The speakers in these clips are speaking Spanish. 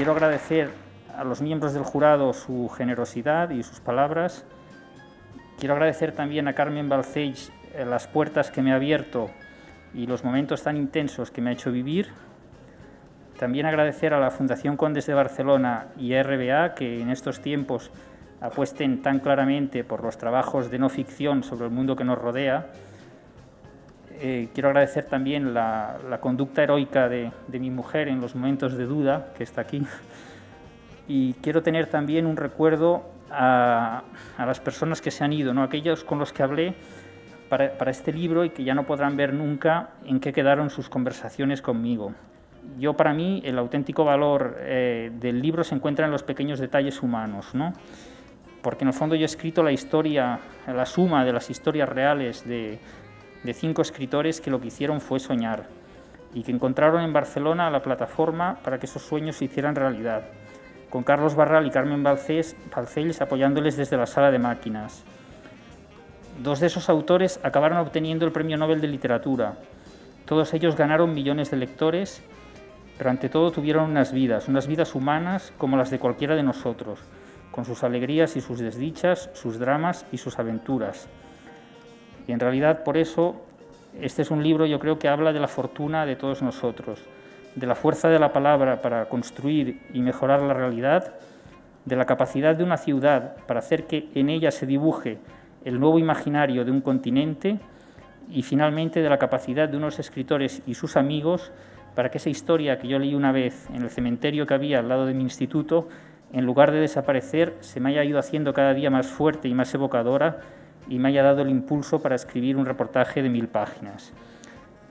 Quiero agradecer a los miembros del jurado su generosidad y sus palabras. Quiero agradecer también a Carmen Balcells las puertas que me ha abierto y los momentos tan intensos que me ha hecho vivir. También agradecer a la Fundación Condes de Barcelona y a RBA, que en estos tiempos apuesten tan claramente por los trabajos de no ficción sobre el mundo que nos rodea. Quiero agradecer también la conducta heroica de mi mujer en los momentos de duda, que está aquí. Y quiero tener también un recuerdo a las personas que se han ido, ¿no? Aquellos con los que hablé para este libro y que ya no podrán ver nunca en qué quedaron sus conversaciones conmigo. Para mí, el auténtico valor del libro se encuentra en los pequeños detalles humanos, ¿no? Porque en el fondo yo he escrito la historia, la suma de las historias reales de 5 escritores que lo que hicieron fue soñar y que encontraron en Barcelona la plataforma para que esos sueños se hicieran realidad, con Carlos Barral y Carmen Balcells apoyándoles desde la sala de máquinas. 2 de esos autores acabaron obteniendo el Premio Nobel de Literatura. Todos ellos ganaron millones de lectores, pero ante todo tuvieron unas vidas humanas como las de cualquiera de nosotros, con sus alegrías y sus desdichas, sus dramas y sus aventuras. Y en realidad, por eso, este es un libro, yo creo, que habla de la fortuna de todos nosotros, de la fuerza de la palabra para construir y mejorar la realidad, de la capacidad de una ciudad para hacer que en ella se dibuje el nuevo imaginario de un continente y, finalmente, de la capacidad de unos escritores y sus amigos para que esa historia que yo leí una vez en el cementerio que había al lado de mi instituto, en lugar de desaparecer, se me haya ido haciendo cada día más fuerte y más evocadora y me haya dado el impulso para escribir un reportaje de 1000 páginas.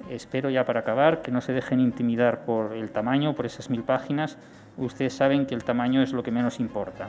Espero, ya para acabar, que no se dejen intimidar por el tamaño, por esas 1000 páginas. Ustedes saben que el tamaño es lo que menos importa.